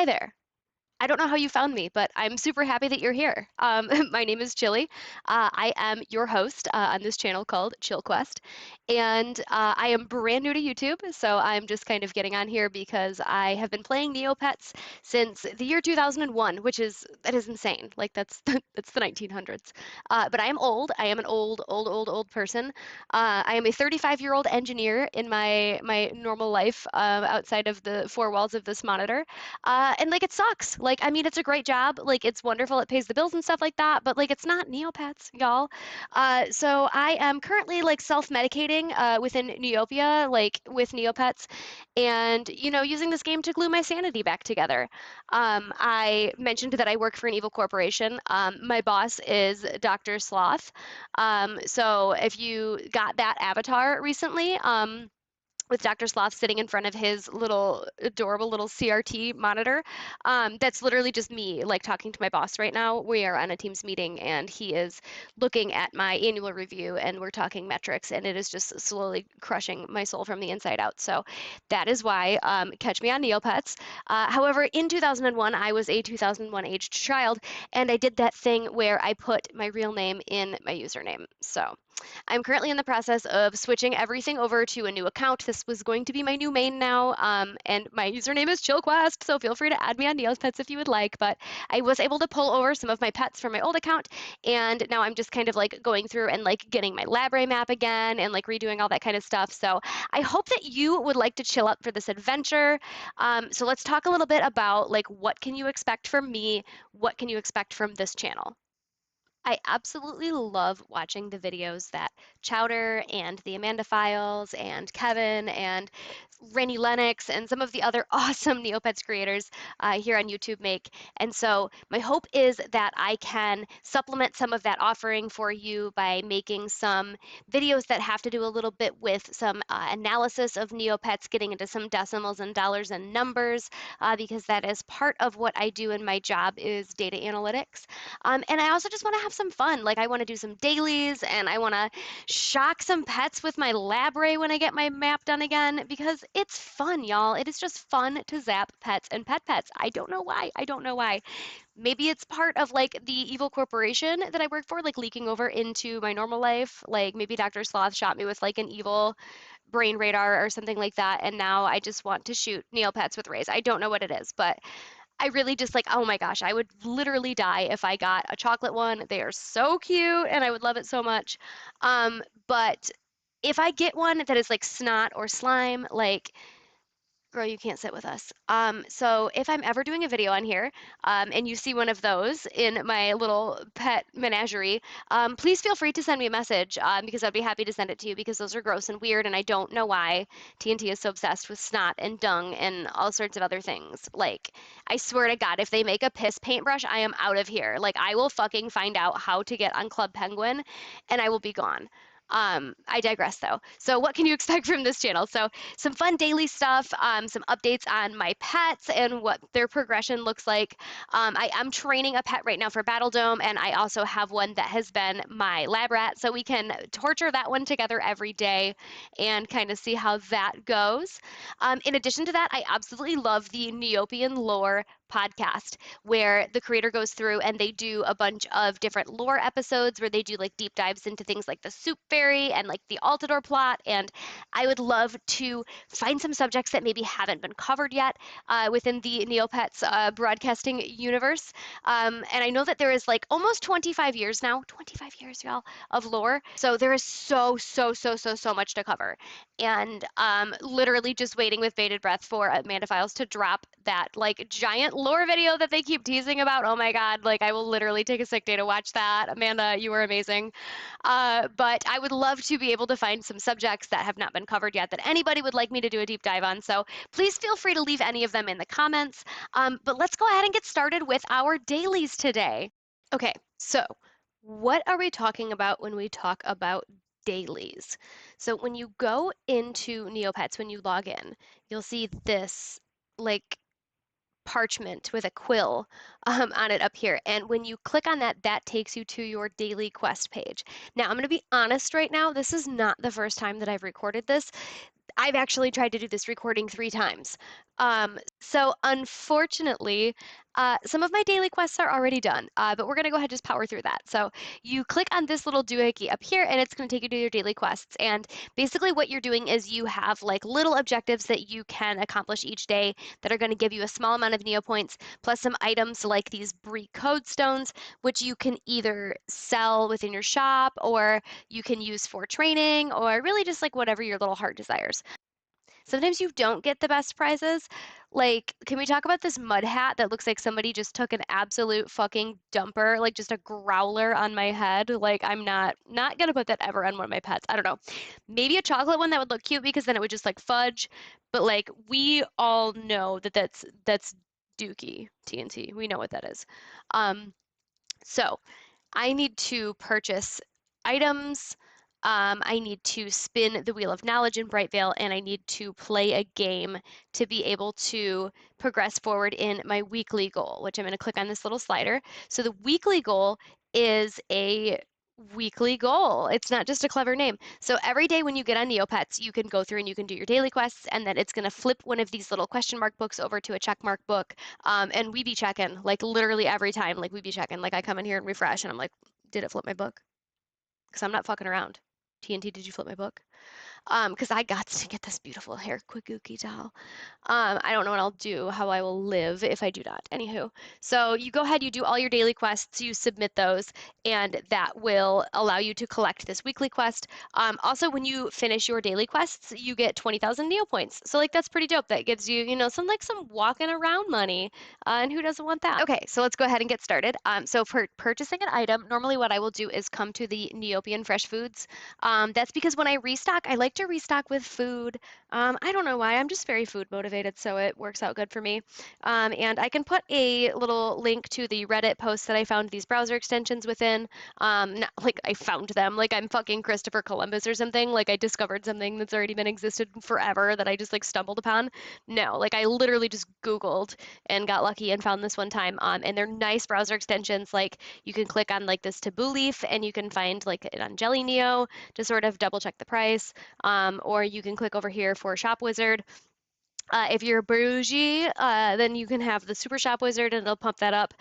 there. I don't know how you found me, but I'm super happy that you're here. My name is Chili. I am your host on this channel called Chill Quest, and I am brand new to YouTube, so I'm just kind of getting on here because I have been playing Neopets since the year 2001, which is that is insane. Like that's that's the 1900s. But I am old. I am an old person. I am a 35-year-old engineer in my normal life outside of the four walls of this monitor. And like it sucks. Like, I mean, it's a great job. Like, it's wonderful. It pays the bills and stuff like that. But like, it's not Neopets, y'all. So I am currently like self-medicating within Neopia, like with Neopets, and using this game to glue my sanity back together. I mentioned that I work for an evil corporation. My boss is Dr. Sloth. So if you got that avatar recently, with Dr. Sloth sitting in front of his little adorable little CRT monitor. That's literally just me, like talking to my boss right now. We are on a Teams meeting, and he is looking at my annual review, and we're talking metrics, and it is just slowly crushing my soul from the inside out. So that is why catch me on Neopets. However, in 2001, I was a 2001 aged child, and I did that thing where I put my real name in my username. So I'm currently in the process of switching everything over to a new account. This was going to be my new main now, and my username is ChillQuest, so feel free to add me on Neopets if you would like. But I was able to pull over some of my pets from my old account, and now I'm just kind of like going through and like getting my library map again and like redoing all that kind of stuff. So I hope that you would like to chill up for this adventure. So let's talk a little bit about like what can you expect from me? What can you expect from this channel? I absolutely love watching the videos that Chowder and the Amanda Files and Kevin and Rennie Lennox and some of the other awesome Neopets creators here on YouTube make. And so my hope is that I can supplement some of that offering for you by making some videos that have to do a little bit with some analysis of Neopets, getting into some decimals and dollars and numbers, because that is part of what I do in my job is data analytics. And I also just want to have some fun. Like I want to do some dailies and I want to shock some pets with my lab ray when I get my map done again because it's fun, y'all. It is just fun to zap pets and pets. I don't know why. I don't know why. Maybe it's part of like the evil corporation that I work for, like leaking over into my normal life. Like maybe Dr. Sloth shot me with like an evil brain radar or something like that, and now I just want to shoot Neopets with rays. I don't know what it is, but I really just like, oh my gosh, I would literally die if I got a chocolate one. They are so cute and I would love it so much. But if I get one that is like snot or slime, like girl, you can't sit with us. So if I'm ever doing a video on here, and you see one of those in my little pet menagerie, please feel free to send me a message, because I'd be happy to send it to you because those are gross and weird, and I don't know why TNT is so obsessed with snot and dung and all sorts of other things. Like, I swear to God, if they make a piss paintbrush, I am out of here. Like, I will fucking find out how to get on Club Penguin, and I will be gone. I digress though. So what can you expect from this channel? So some fun daily stuff, some updates on my pets and what their progression looks like. I am training a pet right now for Battle Dome, and I also have one that has been my lab rat, so we can torture that one together every day and kind of see how that goes. In addition to that, I absolutely love the Neopian Lore podcast where the creator goes through and they do a bunch of different lore episodes where they do like deep dives into things like the soup fairy and like the Altador plot. And I would love to find some subjects that maybe haven't been covered yet within the Neopets broadcasting universe. And I know that there is like almost 25 years now, 25 years, y'all, of lore. So there is so much to cover. And literally just waiting with bated breath for Amanda Files to drop that like giant lore video that they keep teasing about. Oh my God, like I will literally take a sick day to watch that. Amanda, you are amazing. But I would love to be able to find some subjects that have not been covered yet that anybody would like me to do a deep dive on. So please feel free to leave any of them in the comments. But let's go ahead and get started with our dailies today. Okay, so what are we talking about when we talk about dailies? So when you go into Neopets, when you log in, you'll see this like parchment with a quill on it up here. And when you click on that, that takes you to your daily quest page. Now, I'm going to be honest right now, this is not the first time that I've recorded this. I've actually tried to do this recording 3 times. So unfortunately, some of my daily quests are already done, but we're gonna go ahead and just power through that. So you click on this little doohickey up here, and it's gonna take you to your daily quests. And basically, what you're doing is you have like little objectives that you can accomplish each day that are gonna give you a small amount of Neopoints, plus some items like these Brie Code Stones, which you can either sell within your shop or you can use for training, or really just like whatever your little heart desires. Sometimes you don't get the best prizes. Like, can we talk about this mud hat that looks like somebody just took an absolute fucking dumper, like just a growler on my head? Like, I'm not gonna put that ever on one of my pets. I don't know. Maybe a chocolate one that would look cute because then it would just like fudge. But like, we all know that that's Dookie TNT. We know what that is. Um, so I need to purchase items. I need to spin the Wheel of Knowledge in Brightvale, and I need to play a game to be able to progress forward in my weekly goal, which I'm going to click on this little slider. So the weekly goal is a weekly goal. It's not just a clever name. So every day when you get on Neopets, you can go through and you can do your daily quests, and then it's going to flip one of these little question mark books over to a check mark book. And we be checking, like literally every time, like we be checking. Like I come in here and refresh, and I'm like, did it flip my book? Because I'm not fucking around. TNT, did you flip my book? Because I got to get this beautiful hair Quigookie doll. I don't know what I'll do, how I will live if I do not. Anywho, so you go ahead, you do all your daily quests, you submit those, and that will allow you to collect this weekly quest. Also, when you finish your daily quests, you get 20,000 Neo points. So like that's pretty dope. That gives you, some like some walking around money. And who doesn't want that? Okay, so let's go ahead and get started. So for purchasing an item, normally what I will do is come to the Neopian Fresh Foods. That's because when I restock, I like to restock with food. I don't know why. I'm just very food motivated, so it works out good for me. And I can put a little link to the Reddit post that I found these browser extensions within. Not like I found them, like I'm fucking Christopher Columbus or something. Like I discovered something that's already been existed forever that I just like stumbled upon. No, like I literally just Googled and got lucky and found this one time. And they're nice browser extensions. Like you can click on like this taboo leaf and you can find like it on Jelly Neo to sort of double check the price. Or you can click over here for Shop Wizard. If you're bougie, then you can have the Super Shop Wizard and it'll pump that up.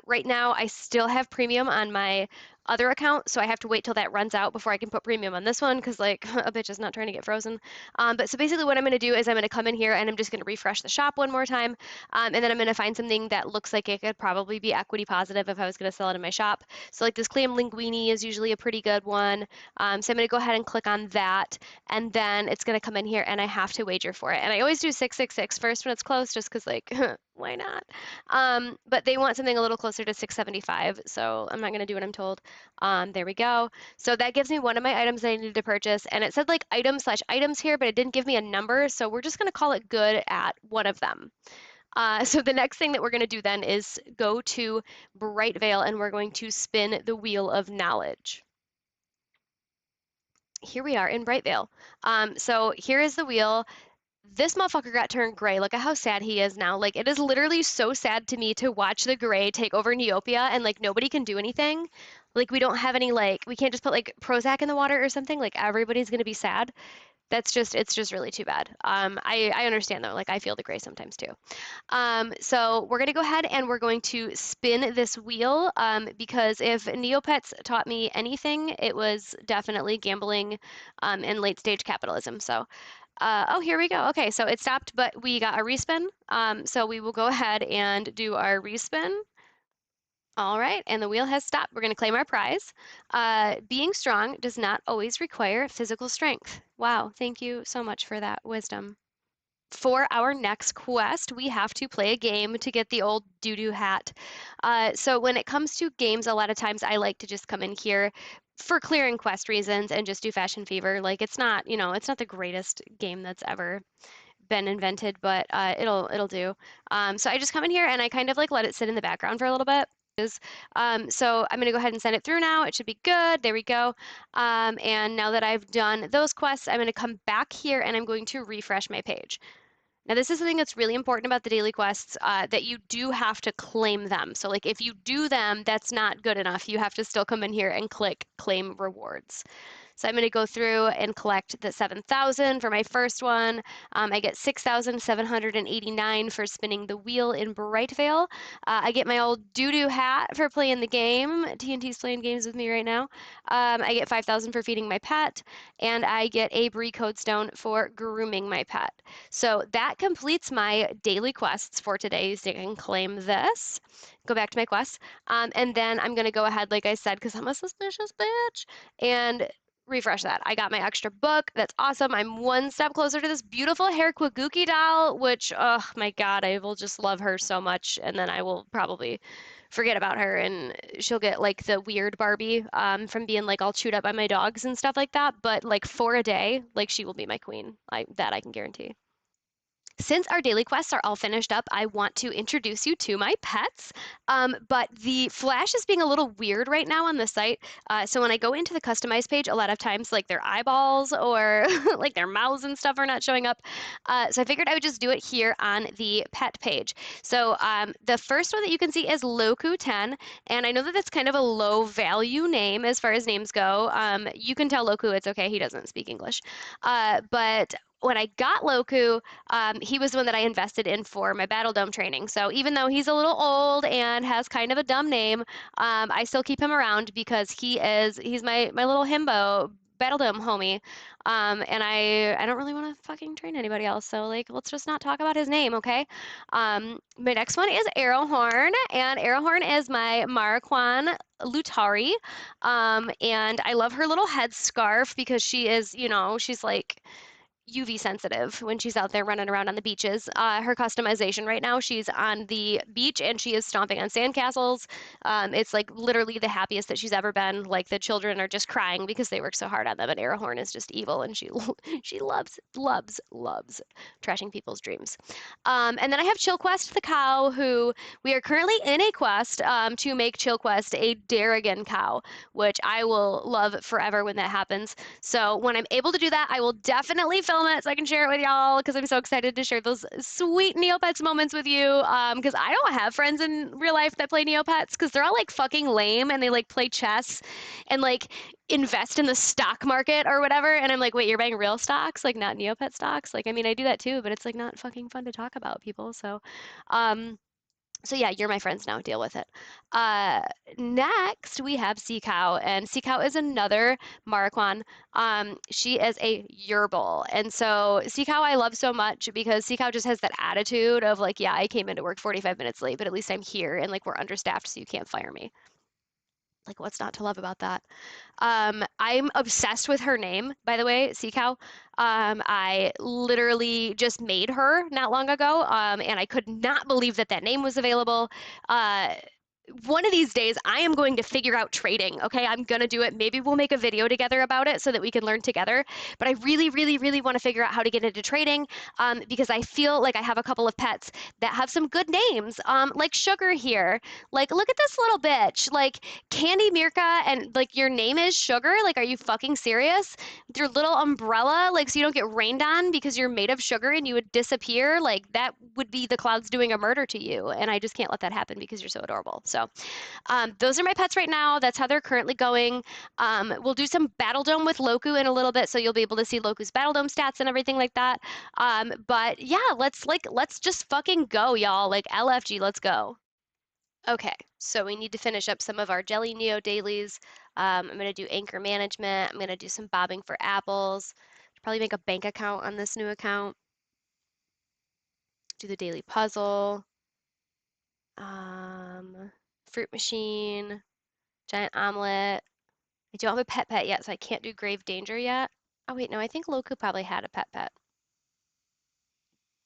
Right now, I still have premium on my other account, so I have to wait till that runs out before I can put premium on this one because, like, a bitch is not trying to get frozen. But so basically, what I'm going to do is I'm going to come in here and I'm just going to refresh the shop one more time. And then I'm going to find something that looks like it could probably be equity positive if I was going to sell it in my shop. So, like, this clam linguine is usually a pretty good one. So I'm going to go ahead and click on that, and then it's going to come in here and I have to wager for it. And I always do 666 first when it's close just because like why not? But they want something a little closer to 675, so I'm not going to do what I'm told. There we go. So that gives me one of my items that I needed to purchase, and it said like item slash items here, but it didn't give me a number, so we're just going to call it good at one of them. So the next thing that we're going to do then is go to Brightvale and we're going to spin the Wheel of Knowledge. Here we are in Brightvale. So here is the wheel. This motherfucker got turned gray. Look at how sad he is now. Like, it is literally so sad to me to watch the gray take over Neopia and, like, nobody can do anything. Like, we don't have any, like, we can't just put, like, Prozac in the water or something. Like, everybody's gonna be sad. It's just really too bad. I understand, though. Like, I feel the gray sometimes, too. So we're gonna go ahead and we're going to spin this wheel because if Neopets taught me anything, it was definitely gambling and late stage capitalism. So oh, here we go. Okay, so it stopped, but we got a respin. So we will go ahead and do our respin. All right, and the wheel has stopped. We're going to claim our prize. Being strong does not always require physical strength. Wow, thank you so much for that wisdom. For our next quest, we have to play a game to get the old doo-doo hat. So when it comes to games, a lot of times I like to just come in here for clearing quest reasons and just do Fashion Fever. Like it's not, it's not the greatest game that's ever been invented, but it'll do. So I just come in here and I kind of like let it sit in the background for a little bit. So I'm gonna go ahead and send it through now. It should be good. There we go. And now that I've done those quests, I'm gonna come back here and I'm going to refresh my page. Now, this is something that's really important about the daily quests, that you do have to claim them. So, like, if you do them, that's not good enough. You have to still come in here and click claim rewards. So I'm going to go through and collect the 7,000 for my first one. I get 6,789 for spinning the wheel in Brightvale. I get my old doo-doo hat for playing the game. TNT's playing games with me right now. I get 5,000 for feeding my pet, and I get a Brie Code Stone for grooming my pet. So that completes my daily quests for today. So I can claim this, go back to my quests, and then I'm gonna go ahead, like I said, because I'm a suspicious bitch, and refresh that. I got my extra book. That's awesome. I'm one step closer to this beautiful hair Kwaguki doll, which, oh my God, I will just love her so much. And then I will probably forget about her and she'll get like the weird Barbie from being like all chewed up by my dogs and stuff like that. But like for a day, like she will be my queen. That I can guarantee. Since our daily quests are all finished up, I want to introduce you to my pets. But the flash is being a little weird right now on the site. So when I go into the customize page, a lot of times like their eyeballs or like their mouths and stuff are not showing up. So I figured I would just do it here on the pet page. So the first one that you can see is Loku 10. And I know that that's kind of a low value name as far as names go. You can tell Loku it's okay. He doesn't speak English. But when I got Loku, he was the one that I invested in for my Battle Dome training. So even though he's a little old and has kind of a dumb name, I still keep him around because he's my little himbo Battle Dome homie. And I don't really want to fucking train anybody else. So like let's just not talk about his name, okay? My next one is Arrowhorn, and Arrowhorn is my Marquand Lutari. And I love her little headscarf because she is, she's like UV sensitive when she's out there running around on the beaches. Her customization right now, she's on the beach and she is stomping on sandcastles. It's like literally the happiest that she's ever been. Like the children are just crying because they work so hard on them, and Arrowhorn is just evil and she she loves trashing people's dreams. And then I have Chillquest the cow, who we are currently in a quest to make Chillquest a Darrigan cow, which I will love forever when that happens. So when I'm able to do that, I will definitely film it so I can share it with y'all because I'm so excited to share those sweet Neopets moments with you. Because I don't have friends in real life that play Neopets because they're all like fucking lame and they like play chess and like invest in the stock market or whatever. And I'm like, wait, you're buying real stocks, like not Neopet stocks? Like, I mean, I do that too, but it's like not fucking fun to talk about people. Um, so yeah, you're my friends now. Deal with it. Uh, Next we have Sea Cow, and Sea Cow is another Marquand. She is a Yerbal, and so Sea Cow I love so much because Sea Cow just has that attitude of like, yeah, I came into work 45 minutes late, but at least I'm here, and like we're understaffed, so you can't fire me. Like, what's not to love about that? I'm obsessed with her name, by the way, Sea Cow. I literally just made her not long ago, and I could not believe that that name was available. Uh, one of these days, I am going to figure out trading. Okay, I'm gonna do it. Maybe we'll make a video together about it so that we can learn together. But I really, really, really want to figure out how to get into trading because I feel like I have a couple of pets that have some good names, like Sugar here. Like, look at this little bitch. Like, Candy Mirka, and like your name is Sugar? Like, are you fucking serious? With your little umbrella, like, so you don't get rained on because you're made of sugar and you would disappear? Like, that would be the clouds doing a murder to you. And I just can't let that happen because you're so adorable. So, those are my pets right now. That's how they're currently going. We'll do some Battle Dome with Loku in a little bit, so you'll be able to see Loku's Battle Dome stats and everything like that. But yeah, let's just fucking go, y'all. Like LFG, let's go. Okay, so we need to finish up some of our Jelly Neo dailies. I'm going to do anchor management. I'm going to do some bobbing for apples. Probably make a bank account on this new account. Do the daily puzzle. Um, Fruit machine. Giant omelet. I don't have a pet yet, so I can't do grave danger yet. Oh wait, no, I think Loku probably had a pet.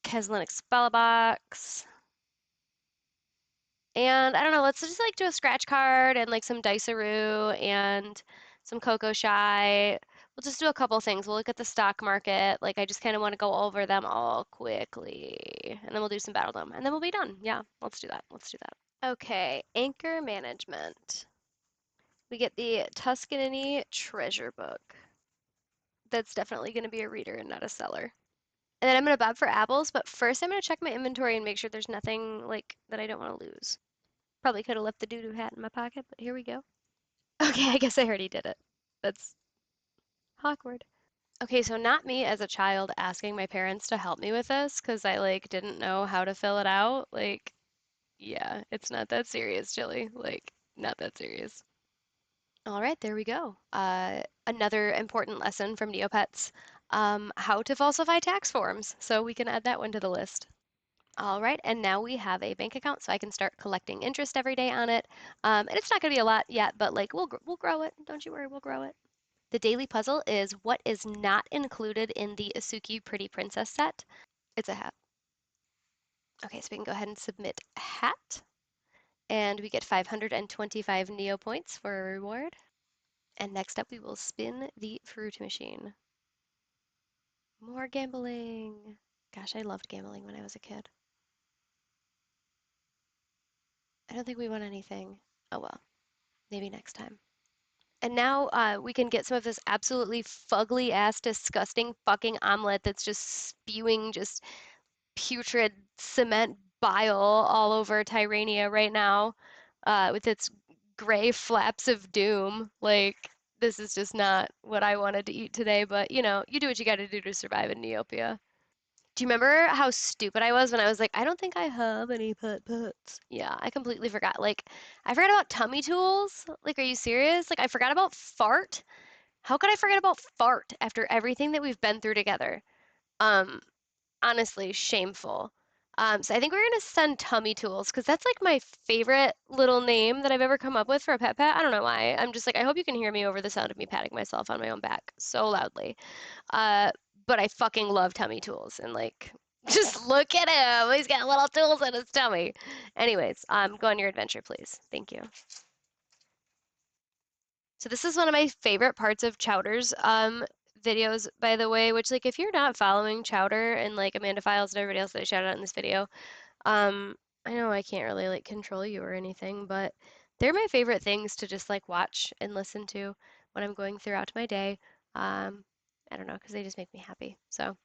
Keslinix spell box. And I don't know, let's just like do a scratch card and like some Diceroo and some Cocoa Shy. We'll just do a couple things. We'll look at the stock market. Like I just kind of want to go over them all quickly. And then we'll do some Battle Dome. And then we'll be done. Yeah, let's do that. Let's do that. Okay, anchor management. We get the Tuscany treasure book. That's definitely going to be a reader and not a seller. And then I'm going to bob for apples, but first I'm going to check my inventory and make sure there's nothing like that I don't want to lose. Probably could have left the doo-doo hat in my pocket, but here we go. Okay, I guess I already did it. That's Awkward. Okay, so not me as a child asking my parents to help me with this because I like didn't know how to fill it out. Like, yeah, it's not that serious, Chili. Like, not that serious. All right, there we go. Another important lesson from Neopets, how to falsify tax forms. So we can add that one to the list. All right, and now we have a bank account, so I can start collecting interest every day on it. And it's not going to be a lot yet, but like we'll grow it. Don't you worry, we'll grow it. The daily puzzle is what is not included in the Asuki Pretty Princess set. It's a hat. Okay, so we can go ahead and submit hat, and we get 525 Neo points for a reward. And next up, we will spin the fruit machine. More gambling. Gosh, I loved gambling when I was a kid. I don't think we won anything. Oh well, maybe next time. And now we can get some of this absolutely fugly ass, disgusting fucking omelet that's just spewing just putrid cement bile all over Tyrania right now with its gray flaps of doom. Like, this is just not what I wanted to eat today, but you know, you do what you gotta do to survive in Neopia. Do you remember how stupid I was when I was like, I don't think I have any pets? Yeah, I completely forgot. Like, I forgot about tummy tools. Like, are you serious? Like, I forgot about fart. How could I forget about fart after everything that we've been through together? Um, Honestly, shameful. So I think we're gonna send tummy tools because that's like my favorite little name that I've ever come up with for a pet. I don't know why. I'm just like, I hope you can hear me over the sound of me patting myself on my own back so loudly. Uh, but I fucking love tummy tools and like just look at him. He's got little tools in his tummy. Anyways, go on your adventure, please. Thank you. So this is one of my favorite parts of Chowder's videos, by the way, which like if you're not following Chowder and like Amanda Files and everybody else that I shouted out in this video, um, I know I can't really like control you or anything, but they're my favorite things to just like watch and listen to when I'm going throughout my day. Um, I don't know, because they just make me happy. So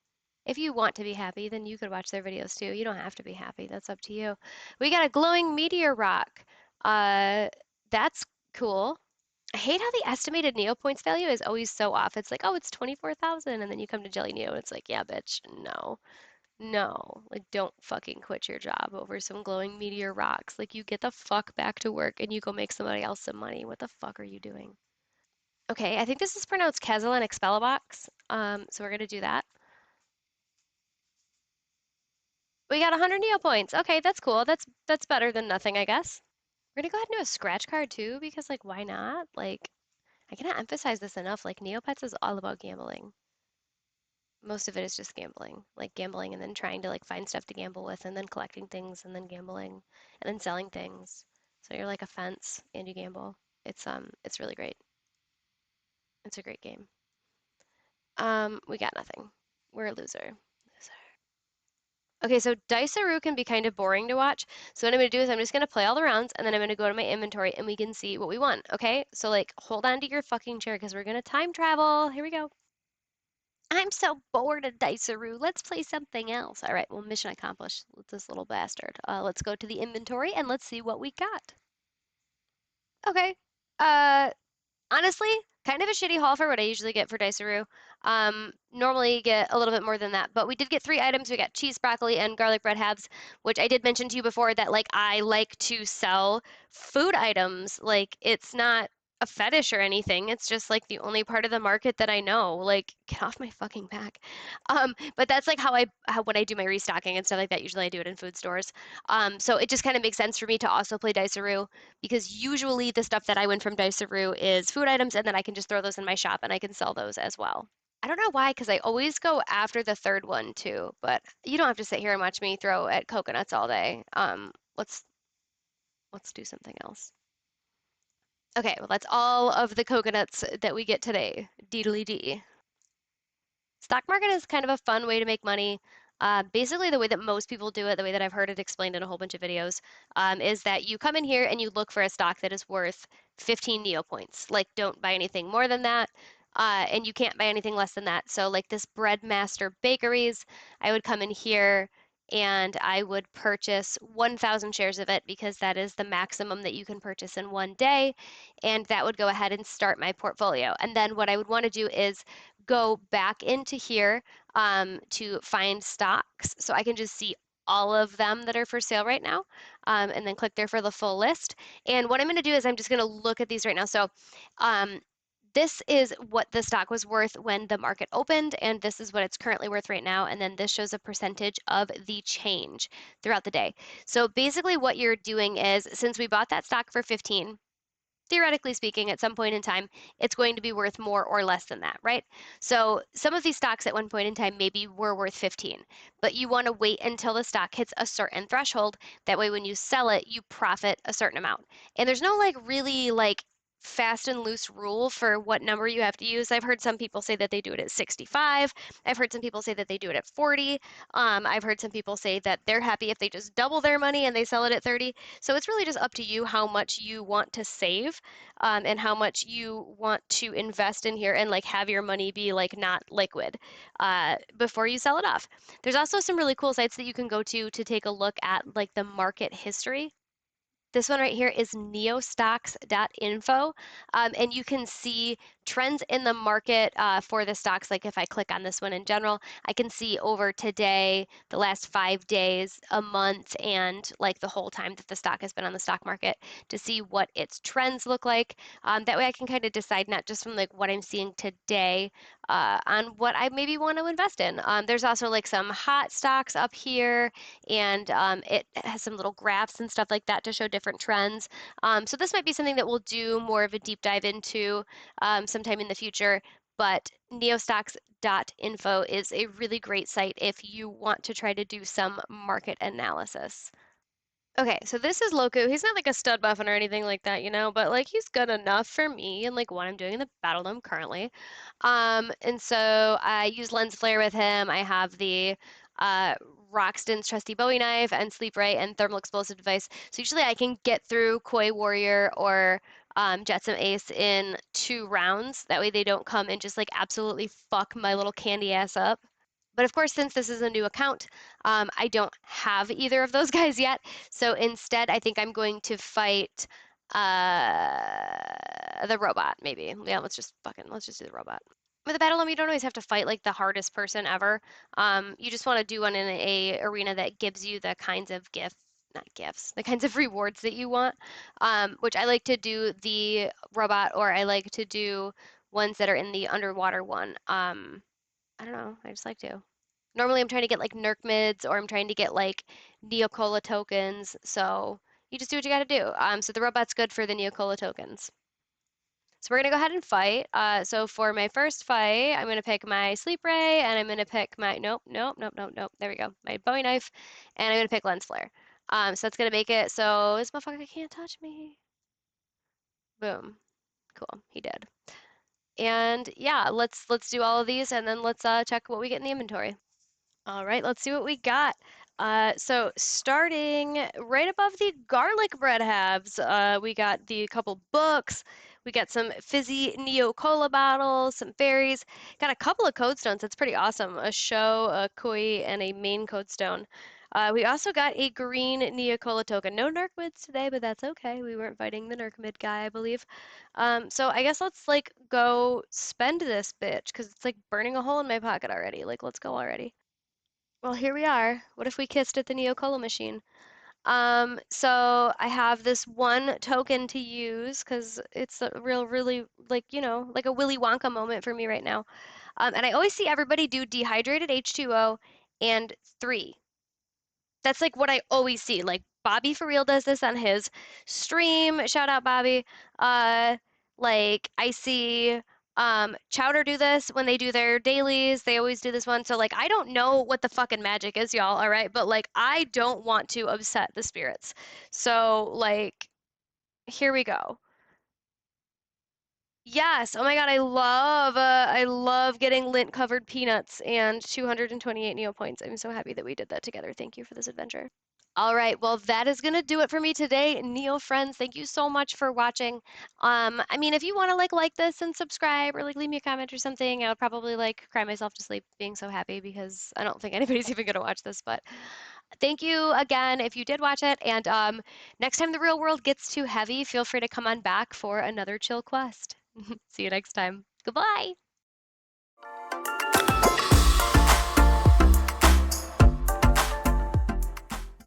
if you want to be happy, then you could watch their videos too. You don't have to be happy. That's up to you. We got a glowing meteor rock. Uh, that's cool. I hate how the estimated Neo points value is always so off. It's like, oh, it's 24,000, and then you come to Jelly Neo, and it's like, yeah, bitch, no. No, like don't fucking quit your job over some glowing meteor rocks. Like you get the fuck back to work and you go make somebody else some money. What the fuck are you doing? Okay, I think this is pronounced Kezel and Expellibox. So we're gonna do that. We got 100 Neo points. Okay, that's cool. That's better than nothing, I guess. We're gonna go ahead and do a scratch card too, because like why not? Like I cannot emphasize this enough. Like Neopets is all about gambling. Most of it is just gambling, like gambling and then trying to like find stuff to gamble with and then collecting things and then gambling and then selling things. So you're like a fence and you gamble. It's really great. It's a great game. We got nothing. We're a loser. Loser. Okay, so Diceroo can be kind of boring to watch. So what I'm gonna do is I'm just gonna play all the rounds and then I'm gonna go to my inventory and we can see what we want. Okay? So like hold on to your fucking chair because we're gonna time travel. Here we go. I'm so bored of Diceroo. Let's play something else. All right, well, mission accomplished with this little bastard. Let's go to the inventory and let's see what we got. Okay. Uh, Honestly, kind of a shitty haul for what I usually get for Diceroo. Normally get a little bit more than that, but we did get 3 items. We got cheese, broccoli, and garlic bread halves, which I did mention to you before that like I like to sell food items. Like it's not a fetish or anything. It's just like the only part of the market that I know. Like get off my fucking back. But that's like how when I do my restocking and stuff like that. Usually I do it in food stores. So it just kind of makes sense for me to also play Diceroo because usually the stuff that I win from Diceroo is food items, and then I can just throw those in my shop and I can sell those as well. I don't know why, because I always go after the third one too, but you don't have to sit here and watch me throw at coconuts all day. Let's do something else. Okay, well that's all of the coconuts that we get today. Deedly dee. Stock market is kind of a fun way to make money. Basically, the way that most people do it, the way that I've heard it explained in a whole bunch of videos, is that you come in here and you look for a stock that is worth 15 Neo points. Like, don't buy anything more than that, and you can't buy anything less than that. So, like this Breadmaster Bakeries, I would come in here and I would purchase 1,000 shares of it because that is the maximum that you can purchase in one day. And that would go ahead and start my portfolio. And then what I would want to do is go back into here to find stocks. So I can just see all of them that are for sale right now, and then click there for the full list. And what I'm going to do is I'm just going to look at these right now. So um, this is what the stock was worth when the market opened, and this is what it's currently worth right now. And then this shows a percentage of the change throughout the day. So basically what you're doing is, since we bought that stock for 15, theoretically speaking, at some point in time, it's going to be worth more or less than that, right? So some of these stocks at one point in time maybe were worth 15, but you want to wait until the stock hits a certain threshold. That way, when you sell it, you profit a certain amount. And there's no like really like fast and loose rule for what number you have to use. I've heard some people say that they do it at 65. I've heard some people say that they do it at 40. I've heard some people say that they're happy if they just double their money and they sell it at 30. So it's really just up to you how much you want to save, and how much you want to invest in here and like have your money be like not liquid before you sell it off. There's also some really cool sites that you can go to take a look at like the market history. This one right here is neostocks.info, and you can see trends in the market for the stocks. Like if I click on this one in general, I can see over today, the last 5 days, a month, and like the whole time that the stock has been on the stock market to see what its trends look like. That way I can kind of decide not just from like what I'm seeing today on what I maybe want to invest in. There's also like some hot stocks up here, and it has some little graphs and stuff like that to show different trends. So this might be something that we'll do more of a deep dive into sometime in the future. But neostocks.info is a really great site if you want to try to do some market analysis. Okay, so this is Loku. He's not like a stud buffin or anything like that, but like he's good enough for me and like what I'm doing in the battle gnome currently. And so I use lens flare with him. I have the uh Roxton's trusty Bowie knife and sleep ray and thermal explosive device. So usually I can get through Koi Warrior or Jetsam Ace in 2 rounds. That way they don't come and just like absolutely fuck my little candy ass up. But of course, since this is a new account, I don't have either of those guys yet. So instead, I think I'm going to fight the robot, maybe. Yeah, let's just do the robot. With a battle gnome, you don't always have to fight like the hardest person ever. You just want to do one in a arena that gives you the kinds of not gifts, the kinds of rewards that you want. Which I like to do the robot, or I like to do ones that are in the underwater one. I don't know. I just like to. Normally, I'm trying to get like Nerc mids, or I'm trying to get like Neocola tokens. So you just do what you got to do. So the robot's good for the Neocola tokens. So we're gonna go ahead and fight. So for my first fight, I'm gonna pick my sleep ray, and I'm gonna pick my nope, nope, nope, nope, nope. There we go. My Bowie knife, and I'm gonna pick lens flare. So that's gonna make it so this motherfucker can't touch me. Boom. Cool. He did. And yeah, let's do all of these, and then let's check what we get in the inventory. All right, let's see what we got. So starting right above the garlic bread halves, we got the couple books. We got some fizzy Neo Cola bottles, some berries. Got a couple of code stones. That's pretty awesome. A show, a koi, and a main code stone. We also got a green Neo Cola token. No Nerc mids today, but that's okay. We weren't fighting the Nerc mid guy, I believe. So I guess let's like go spend this bitch because it's like burning a hole in my pocket already. Like, let's go already. Well, here we are. What if we kissed at the Neocola machine? So I have this one token to use because it's a really, like, like a Willy Wonka moment for me right now. And I always see everybody do dehydrated H2O and 3. That's like what I always see. Like Bobby for real does this on his stream. Shout out Bobby. Uh, like I see Chowder do this when they do their dailies. They always do this one. So like I don't know what the fucking magic is, y'all, all right? But like I don't want to upset the spirits. So like here we go. Yes. Oh my God, I love getting lint covered peanuts and 228 Neo points. I'm so happy that we did that together. Thank you for this adventure. All right, well, that is going to do it for me today. Neo friends, thank you so much for watching. I mean, if you want to like this and subscribe or like leave me a comment or something, I would probably like cry myself to sleep being so happy because I don't think anybody's even going to watch this, but Thank you again if you did watch it. And next time the real world gets too heavy, feel free to come on back for another chill quest. See you next time. Goodbye.